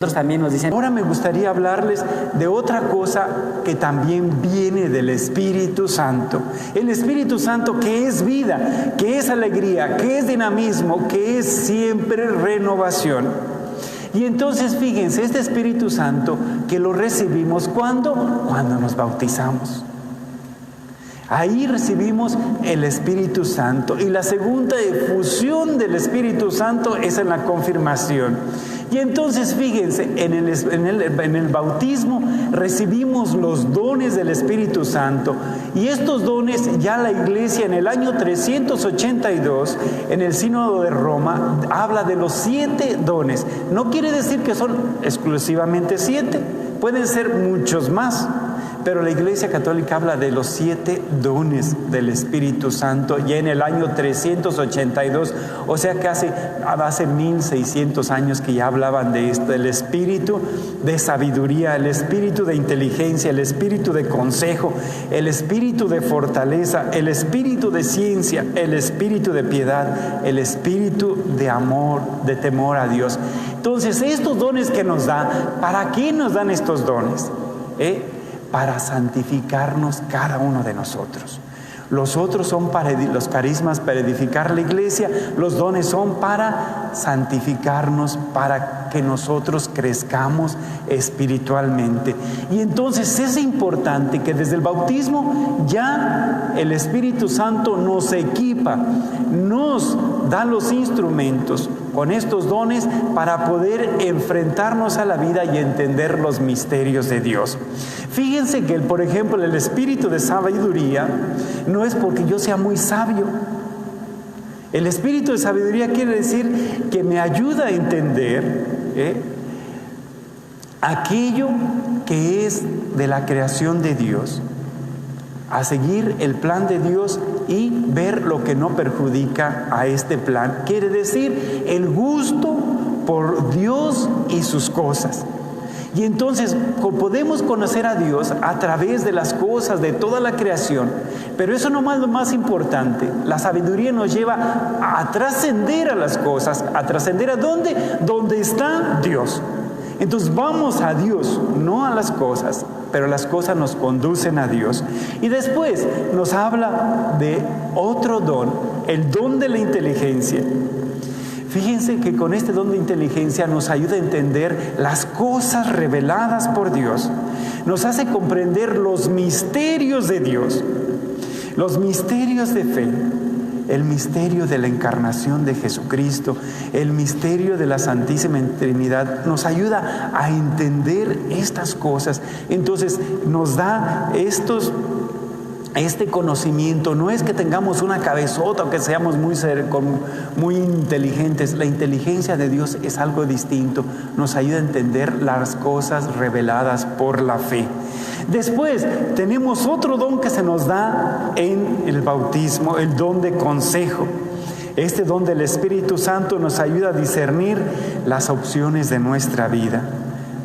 También nos dicen, ahora me gustaría hablarles de otra cosa que también viene del Espíritu Santo. El Espíritu Santo, que es vida, que es alegría, que es dinamismo, que es siempre renovación. Y entonces fíjense, este Espíritu Santo que lo recibimos cuando nos bautizamos. Ahí recibimos el Espíritu Santo. Y la segunda efusión del Espíritu Santo es en la confirmación. Y entonces fíjense, en el bautismo recibimos los dones del Espíritu Santo. Y estos dones ya la Iglesia en el año 382, en el Sínodo de Roma, habla de los 7 dones. No quiere decir que son exclusivamente 7, pueden ser muchos más. Pero la Iglesia Católica habla de los 7 dones del Espíritu Santo ya en el año 382, o sea que hace 1600 años que ya hablaban de esto, el espíritu de sabiduría, el espíritu de inteligencia, el espíritu de consejo, el espíritu de fortaleza, el espíritu de ciencia, el espíritu de piedad, el espíritu de amor, de temor a Dios. Entonces, estos dones que nos da, ¿para qué nos dan estos dones? Para santificarnos cada uno de nosotros. Los otros son para los carismas para edificar la iglesia, los dones son para santificarnos, para que nosotros crezcamos espiritualmente. Y entonces es importante que desde el bautismo ya el Espíritu Santo nos equipa, nos da los instrumentos con estos dones para poder enfrentarnos a la vida y entender los misterios de Dios. Fíjense que, por ejemplo, el espíritu de sabiduría no es porque yo sea muy sabio. El espíritu de sabiduría quiere decir que me ayuda a entender aquello que es de la creación de Dios, a seguir el plan de Dios y ver lo que no perjudica a este plan. Quiere decir el gusto por Dios y sus cosas. Y entonces podemos conocer a Dios a través de las cosas, de toda la creación. Pero eso no es lo más importante. La sabiduría nos lleva a trascender a las cosas. ¿A trascender a dónde? Donde está Dios. Entonces vamos a Dios, no a las cosas, pero las cosas nos conducen a Dios. Y después nos habla de otro don, el don de la inteligencia. Fíjense que con este don de inteligencia nos ayuda a entender las cosas reveladas por Dios. Nos hace comprender los misterios de Dios, los misterios de fe, el misterio de la encarnación de Jesucristo, el misterio de la Santísima Trinidad. Nos ayuda a entender estas cosas. Entonces nos da este conocimiento. No es que tengamos una cabezota o que seamos muy inteligentes. La inteligencia de Dios es algo distinto. Nos ayuda a entender las cosas reveladas por la fe. Después tenemos otro don que se nos da en el bautismo, el don de consejo. Este don del Espíritu Santo nos ayuda a discernir las opciones de nuestra vida.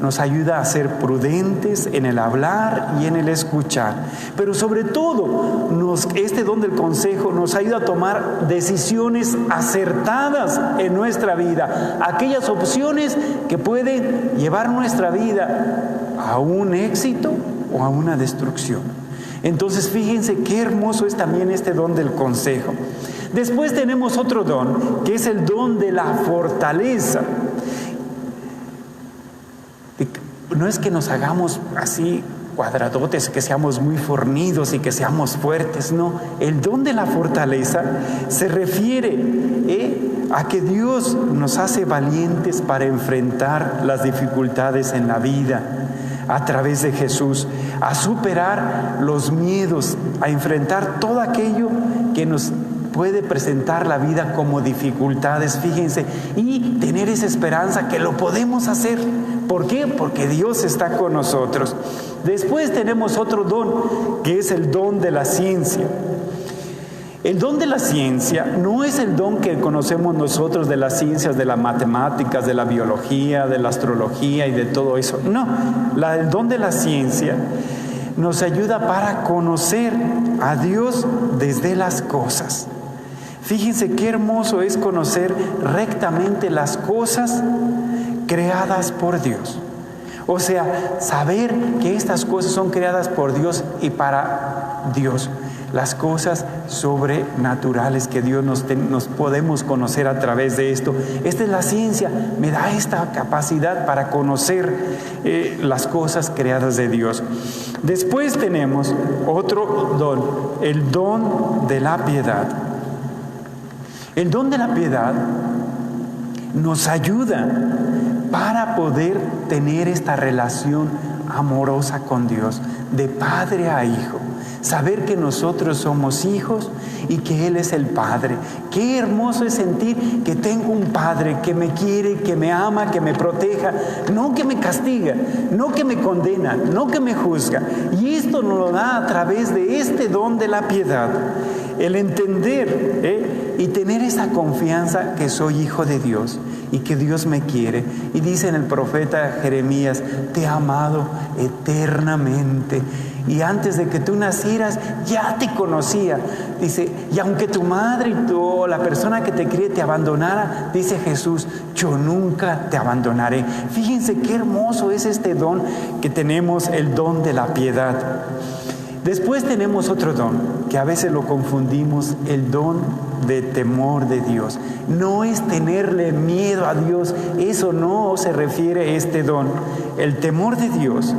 Nos ayuda a ser prudentes en el hablar y en el escuchar. Pero sobre todo, este don del consejo nos ayuda a tomar decisiones acertadas en nuestra vida. Aquellas opciones que pueden llevar nuestra vida a un éxito o a una destrucción. Entonces, fíjense qué hermoso es también este don del consejo. Después tenemos otro don, que es el don de la fortaleza. No es que nos hagamos así cuadradotes, que seamos muy fornidos y que seamos fuertes, no. El don de la fortaleza se refiere a que Dios nos hace valientes para enfrentar las dificultades en la vida a través de Jesús, a superar los miedos, a enfrentar todo aquello que nos puede presentar la vida como dificultades, fíjense, y tener esa esperanza que lo podemos hacer. ¿Por qué? Porque Dios está con nosotros. Después tenemos otro don, que es el don de la ciencia. El don de la ciencia no es el don que conocemos nosotros de las ciencias de las matemáticas, de la biología, de la astrología y de todo eso. No, el don de la ciencia nos ayuda para conocer a Dios desde las cosas. Fíjense qué hermoso es conocer rectamente las cosas creadas por Dios. O sea, saber que estas cosas son creadas por Dios y para Dios. Las cosas sobrenaturales que Dios nos podemos conocer a través de esto. Esta es la ciencia, me da esta capacidad para conocer las cosas creadas de Dios. Después tenemos otro don, el don de la piedad. El don de la piedad nos ayuda para poder tener esta relación amorosa con Dios, de padre a hijo. Saber que nosotros somos hijos y que Él es el Padre. Qué hermoso es sentir que tengo un Padre que me quiere, que me ama, que me proteja, no que me castiga, no que me condena, no que me juzga. Y esto nos lo da a través de este don de la piedad. El entender y tener esa confianza que soy hijo de Dios y que Dios me quiere. Y dice en el profeta Jeremías, te he amado eternamente. Y antes de que tú nacieras, ya te conocía. Dice, y aunque tu madre y la persona que te crié te abandonara, dice Jesús, yo nunca te abandonaré. Fíjense qué hermoso es este don que tenemos, el don de la piedad. Después tenemos otro don, que a veces lo confundimos, el don de temor de Dios. No es tenerle miedo a Dios, eso no se refiere a este don. El temor de Dios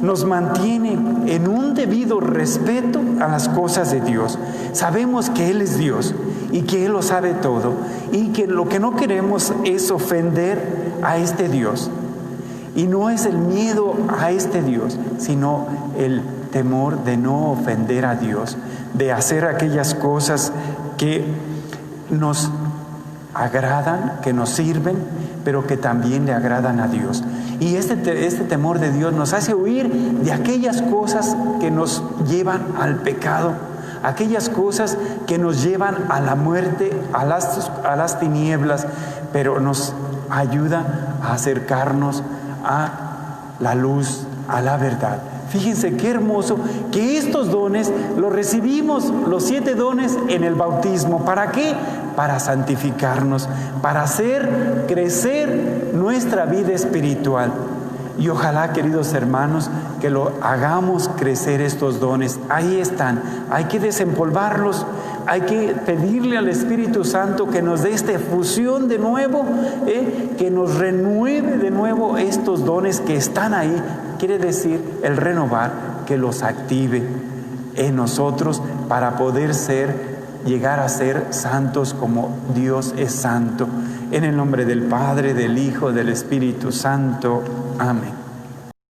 nos mantiene en un debido respeto a las cosas de Dios. Sabemos que Él es Dios y que Él lo sabe todo y que lo que no queremos es ofender a este Dios. Y no es el miedo a este Dios, sino el temor de no ofender a Dios, de hacer aquellas cosas que nos agradan, que nos sirven, pero que también le agradan a Dios. Y este temor de Dios nos hace huir de aquellas cosas que nos llevan al pecado, aquellas cosas que nos llevan a la muerte, a las tinieblas, pero nos ayuda a acercarnos a la luz, a la verdad. Fíjense qué hermoso que estos dones los recibimos, los 7 dones, en el bautismo. ¿Para qué? Para santificarnos, para hacer crecer nuestra vida espiritual. Y ojalá, queridos hermanos, que lo hagamos crecer estos dones. Ahí están, hay que desempolvarlos, hay que pedirle al Espíritu Santo que nos dé esta efusión de nuevo, que nos renueve de nuevo estos dones que están ahí. Quiere decir el renovar, que los active en nosotros para poder llegar a ser santos como Dios es santo. En el nombre del Padre, del Hijo, del Espíritu Santo. Amén.